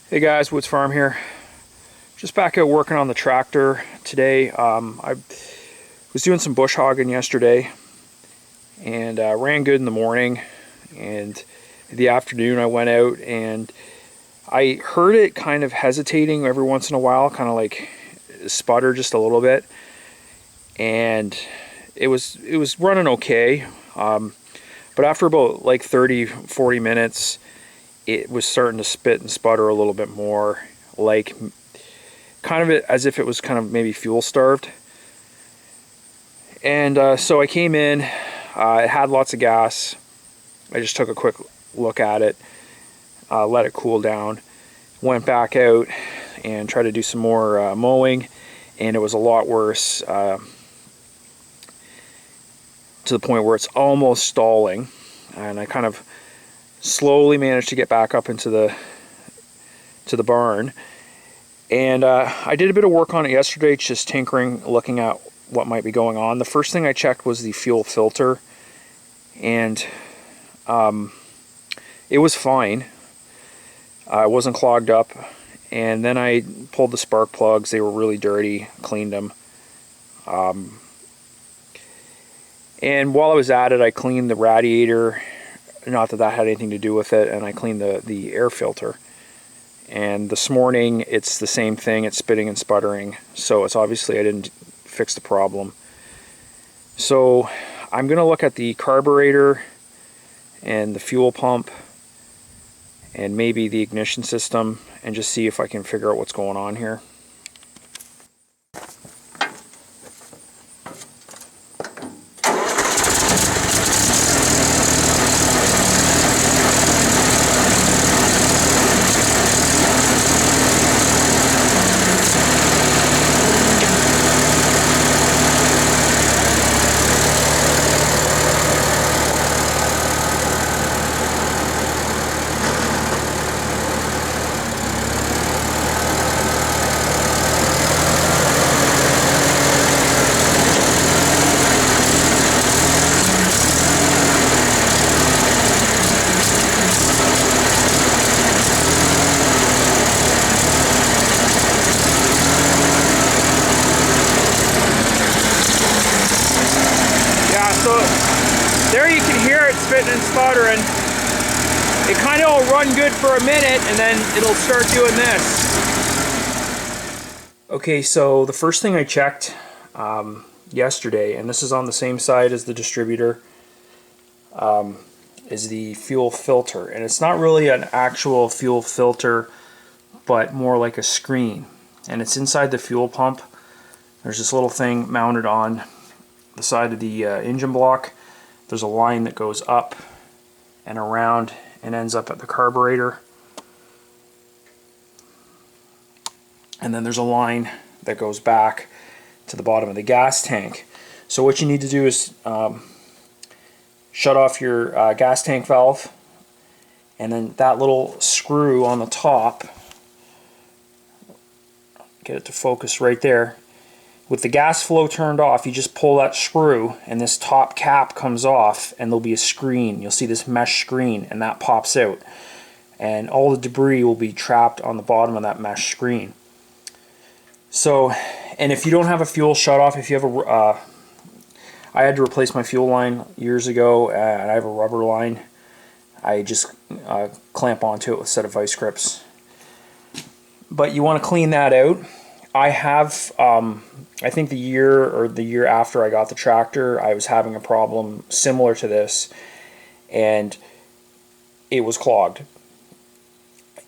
Hey guys, Woods Farm here. Just back out working on the tractor today. I was doing some bush hogging yesterday and ran good in the morning, and in the afternoon I went out and I heard it kind of hesitating every once in a while, kind of like sputter just a little bit, and it was running okay, but after about like 30-40 minutes it was starting to spit and sputter a little bit more, like kind of as if it was kind of maybe fuel starved. And so I came in, it had lots of gas. I just took a quick look at it, let it cool down, went back out and tried to do some more mowing, and it was a lot worse, to the point where it's almost stalling. And I kind of slowly managed to get back up into the barn, and I did a bit of work on it yesterday, just tinkering, looking at what might be going on. The first thing I checked was the fuel filter, and it was fine. It wasn't clogged up. And then I pulled the spark plugs. They were really dirty, cleaned them, and while I was at it I cleaned the radiator. Not that that had anything to do with it, and I cleaned the air filter. And this morning it's the same thing, it's spitting and sputtering, so it's obviously I didn't fix the problem. So I'm going to look at the carburetor and the fuel pump and maybe the ignition system and just see if I can figure out what's going on here. So there you can hear it spitting and sputtering. It kind of will run good for a minute and then it'll start doing this. Okay, so the first thing I checked yesterday, and this is on the same side as the distributor, is the fuel filter. And it's not really an actual fuel filter, but more like a screen. And it's inside the fuel pump. There's this little thing mounted on the side of the engine block. There's a line that goes up and around and ends up at the carburetor, and then there's a line that goes back to the bottom of the gas tank. So what you need to do is shut off your gas tank valve, and then that little screw on the top, get it to focus right there. With the gas flow turned off, you just pull that screw and this top cap comes off, and there'll be a screen. You'll see this mesh screen, and that pops out. And all the debris will be trapped on the bottom of that mesh screen. So, and if you don't have a fuel shutoff, if you have a, I had to replace my fuel line years ago, and I have a rubber line. I just clamp onto it with a set of vice grips. But you want to clean that out. I have, I think the year after I got the tractor, I was having a problem similar to this, and it was clogged.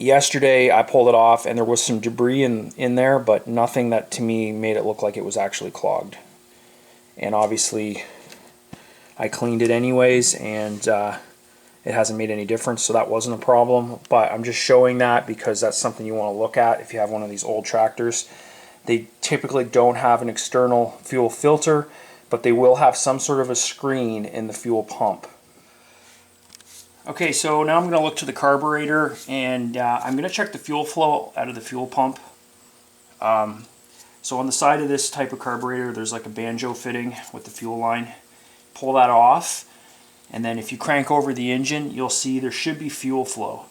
Yesterday I pulled it off and there was some debris in there, but nothing that to me made it look like it was actually clogged. And obviously I cleaned it anyways, and it hasn't made any difference, so that wasn't a problem. But I'm just showing that because that's something you want to look at if you have one of these old tractors. They typically don't have an external fuel filter, but they will have some sort of a screen in the fuel pump. Okay, so now I'm going to look to the carburetor, and I'm going to check the fuel flow out of the fuel pump. So on the side of this type of carburetor, there's like a banjo fitting with the fuel line. Pull that off, and then if you crank over the engine, you'll see there should be fuel flow.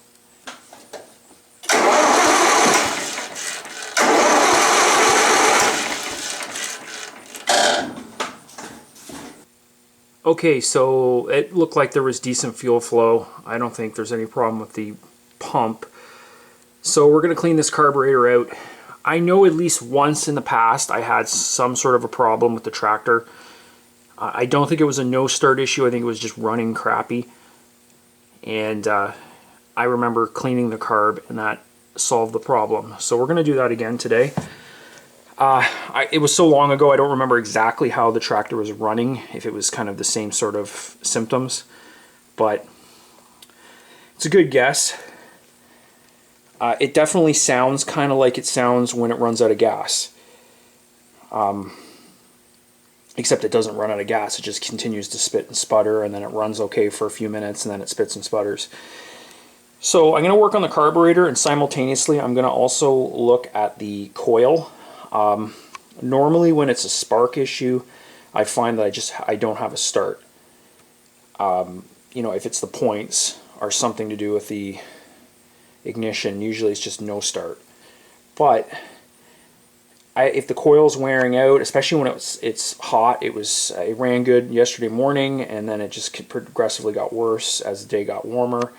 Okay, so it looked like there was decent fuel flow. I don't think there's any problem with the pump. So we're going to clean this carburetor out. I know at least once in the past I had some sort of a problem with the tractor. I don't think it was a no start issue. I think it was just running crappy. And I remember cleaning the carb and that solved the problem. So we're going to do that again today. It was so long ago I don't remember exactly how the tractor was running, if it was kind of the same sort of symptoms, but it's a good guess. It definitely sounds kind of like it sounds when it runs out of gas. Except it doesn't run out of gas, it just continues to spit and sputter, and then it runs okay for a few minutes and then it spits and sputters. So I'm going to work on the carburetor, and simultaneously I'm going to also look at the coil. Normally when it's a spark issue, I find that I don't have a start. You know, if it's the points or something to do with the ignition, usually it's just no start. But if the coil's wearing out, especially when it's hot, it ran good yesterday morning, and then it just progressively got worse as the day got warmer.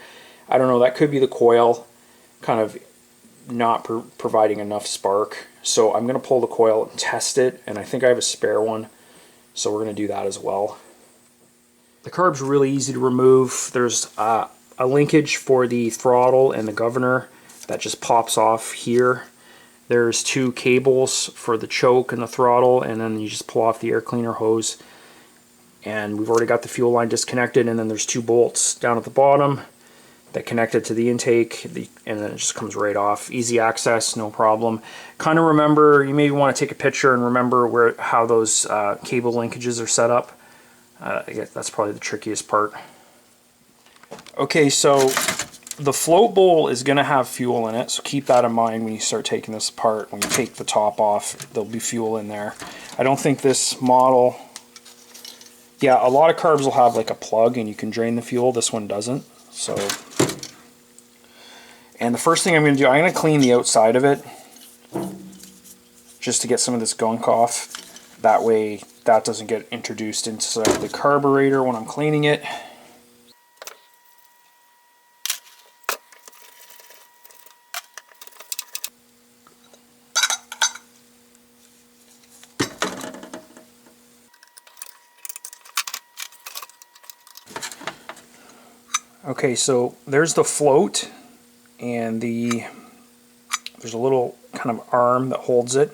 I don't know, that could be the coil kind of not providing enough spark. So I'm going to pull the coil and test it, and I think I have a spare one, so we're going to do that as well. The carb's really easy to remove. There's a linkage for the throttle and the governor that just pops off here. There's two cables for the choke and the throttle, and then you just pull off the air cleaner hose. And we've already got the fuel line disconnected, and then there's two bolts down at the bottom that connect it to the intake, and then it just comes right off. Easy access, no problem. Kind of remember, you maybe want to take a picture and remember how those cable linkages are set up. I guess that's probably the trickiest part. Okay, so the float bowl is going to have fuel in it, so keep that in mind when you start taking this apart. When you take the top off, there'll be fuel in there. I don't think this model... Yeah, a lot of carbs will have like a plug and you can drain the fuel. This one doesn't. So, and the first thing I'm going to do, I'm going to clean the outside of it just to get some of this gunk off. That way that doesn't get introduced inside the carburetor when I'm cleaning it. Okay, so there's the float, and there's a little kind of arm that holds it.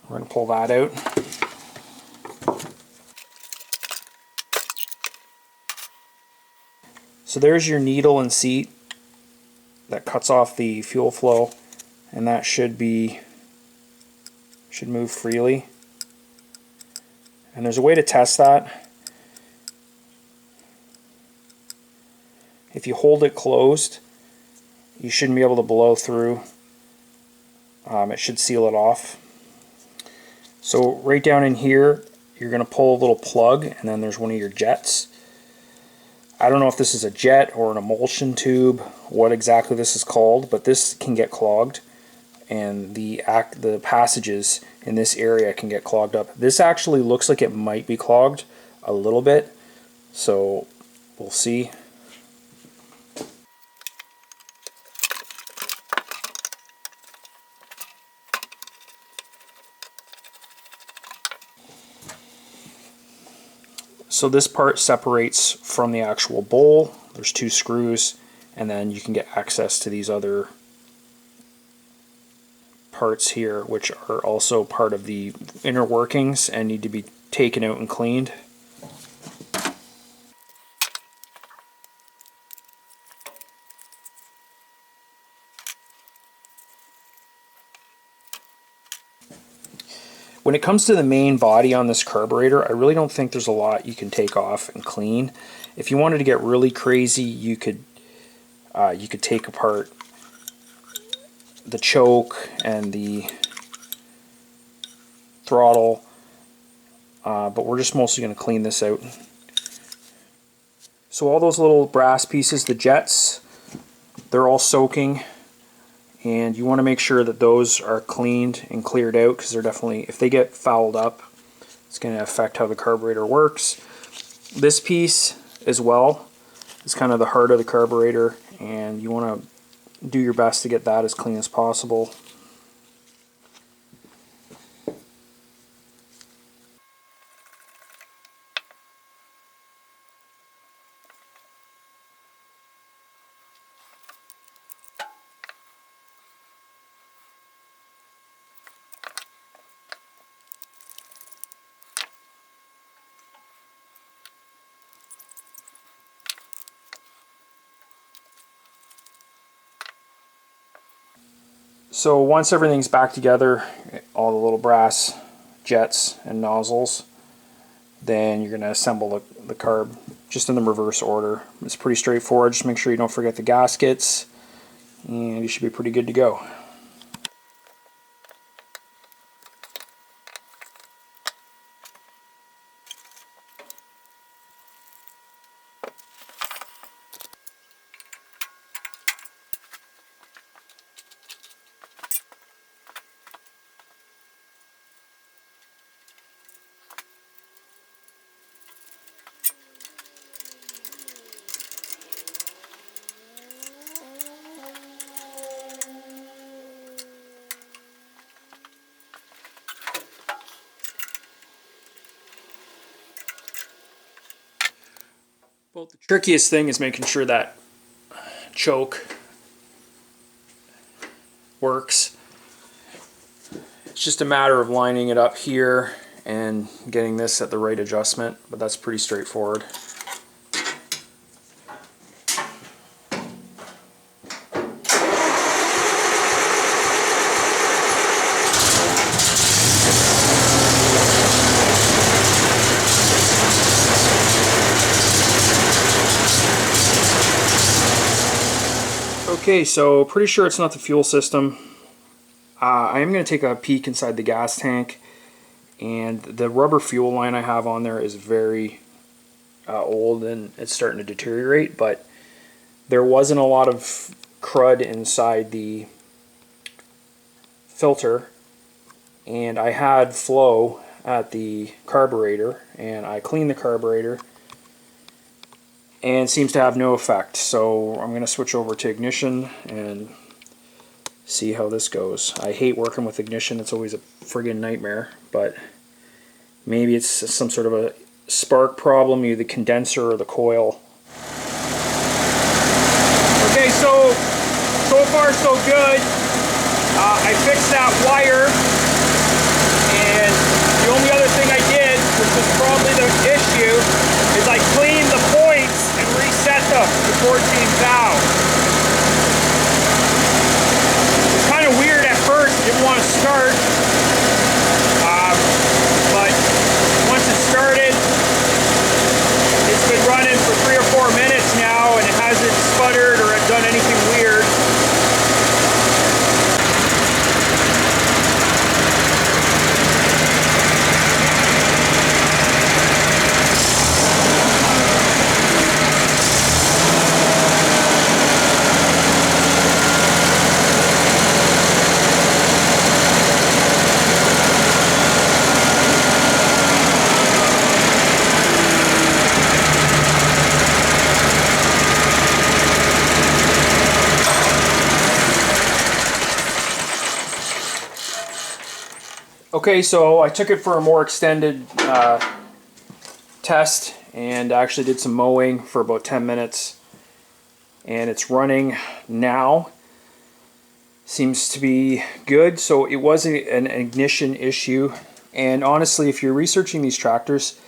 We're going to pull that out. So there's your needle and seat that cuts off the fuel flow, and that should move freely. And there's a way to test that. If you hold it closed, you shouldn't be able to blow through. It should seal it off. So right down in here, you're going to pull a little plug, and then there's one of your jets. I don't know if this is a jet or an emulsion tube, what exactly this is called, but this can get clogged, and the passages in this area can get clogged up. This actually looks like it might be clogged a little bit, so we'll see. So this part separates from the actual bowl. There's two screws, and then you can get access to these other parts here, which are also part of the inner workings and need to be taken out and cleaned. When it comes to the main body on this carburetor, I really don't think there's a lot you can take off and clean. If you wanted to get really crazy, you could take apart the choke and the throttle, but we're just mostly going to clean this out. So all those little brass pieces, the jets, they're all soaking. And you want to make sure that those are cleaned and cleared out, because they're definitely, if they get fouled up, It's going to affect how the carburetor works. This piece as well is kind of the heart of the carburetor, and you want to do your best to get that as clean as possible. So once everything's back together, all the little brass jets and nozzles, then you're going to assemble the carb just in the reverse order. It's pretty straightforward. Just make sure you don't forget the gaskets, and you should be pretty good to go. Well, the trickiest thing is making sure that choke works. It's just a matter of lining it up here and getting this at the right adjustment, but that's pretty straightforward. Okay, so pretty sure it's not the fuel system. I am going to take a peek inside the gas tank, and the rubber fuel line I have on there is very old and it's starting to deteriorate, but there wasn't a lot of crud inside the filter, and I had flow at the carburetor, and I cleaned the carburetor and it seems to have no effect. So I'm going to switch over to ignition and see how this goes. I hate working with ignition, it's always a friggin' nightmare, but maybe it's some sort of a spark problem, either the condenser or the coil. Okay, so far so good. I fixed that wire, and the only other thing I did, which was probably the issue, is I cleaned the points and reset them to 14 thou. It's kind of weird at first, didn't want to start, but once it started, it's been running for 3 or 4 minutes now, and it hasn't sputtered or done anything weird. Okay, so I took it for a more extended test and actually did some mowing for about 10 minutes, and it's running now. Seems to be good. So it was an ignition issue, and honestly, if you're researching these tractors,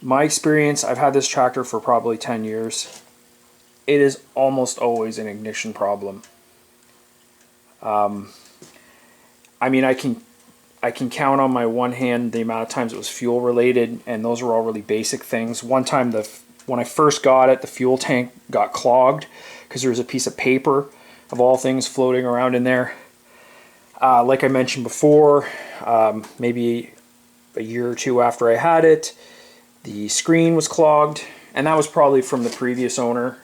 my experience, I've had this tractor for probably 10 years, it is almost always an ignition problem. I mean, I can count on my one hand the amount of times it was fuel related, and those were all really basic things. One time, when I first got it, the fuel tank got clogged because there was a piece of paper, of all things, floating around in there. Like I mentioned before, maybe a year or two after I had it, the screen was clogged, and that was probably from the previous owner.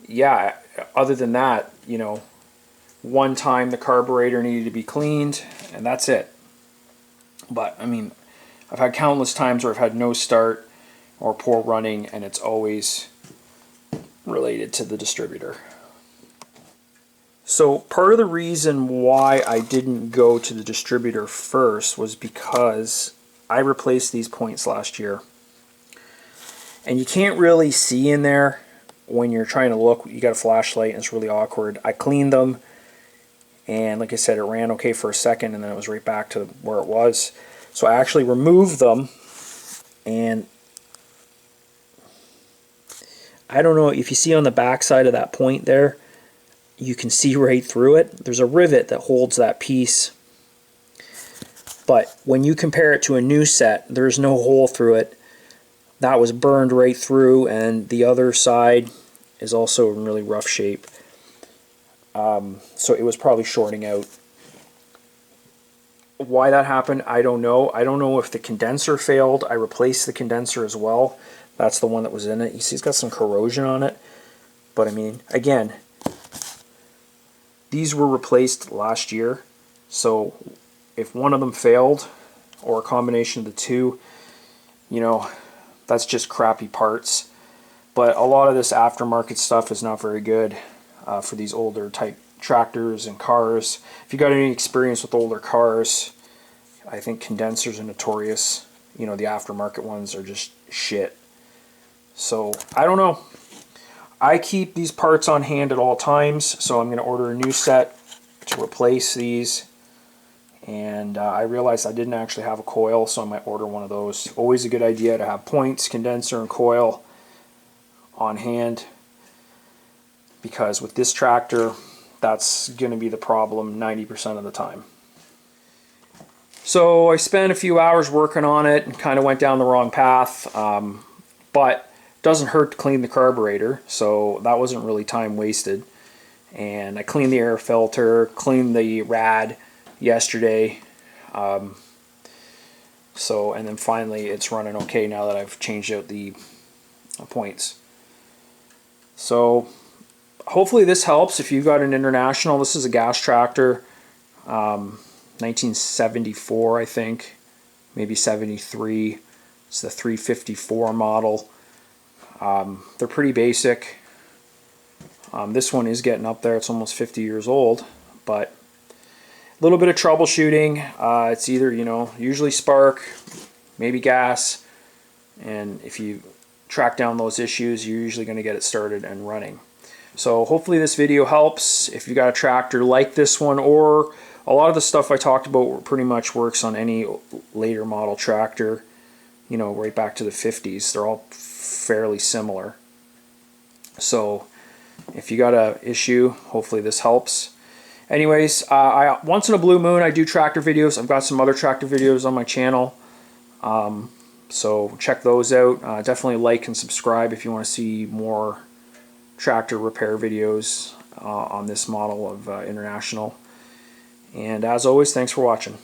Yeah, other than that, you know, one time the carburetor needed to be cleaned, and that's it. But I mean, I've had countless times where I've had no start or poor running, and it's always related to the distributor. So part of the reason why I didn't go to the distributor first was because I replaced these points last year. And you can't really see in there when you're trying to look. You got a flashlight and it's really awkward. I cleaned them, and like I said, it ran okay for a second and then it was right back to where it was. So I actually removed them, and I don't know if you see on the back side of that point there, you can see right through it. There's a rivet that holds that piece. But when you compare it to a new set, there's no hole through it. That was burned right through, and the other side is also in really rough shape. So it was probably shorting out. Why that happened, I don't know. I don't know if the condenser failed. I replaced the condenser as well. That's the one that was in it. You see it's got some corrosion on it. But I mean, again, these were replaced last year. So if one of them failed, or a combination of the two, you know, that's just crappy parts. But a lot of this aftermarket stuff is not very good for these older type tractors and cars. If you got any experience with older cars, I think condensers are notorious. You know, the aftermarket ones are just shit. So I don't know. I keep these parts on hand at all times, so I'm going to order a new set to replace these. And I realized I didn't actually have a coil, so I might order one of those. Always a good idea to have points, condenser, and coil on hand, because with this tractor, that's going to be the problem 90% of the time. So I spent a few hours working on it and kind of went down the wrong path, but it doesn't hurt to clean the carburetor, so that wasn't really time wasted. And I cleaned the air filter, cleaned the rad yesterday, and then finally it's running okay now that I've changed out the points. So hopefully this helps if you've got an International. This is a gas tractor, 1974 I think, maybe 73. It's the 354 model. They're pretty basic. This one is getting up there. It's almost 50 years old, but a little bit of troubleshooting. It's either, you know, usually spark, maybe gas, and if you track down those issues, you're usually going to get it started and running. So hopefully this video helps. If you got a tractor like this one, or a lot of the stuff I talked about pretty much works on any later model tractor, you know, right back to the 50s. They're all fairly similar. So if you got a issue, hopefully this helps. Anyways, once in a blue moon I do tractor videos. I've got some other tractor videos on my channel, so check those out. Definitely like and subscribe if you want to see more tractor repair videos on this model of International. And as always, thanks for watching.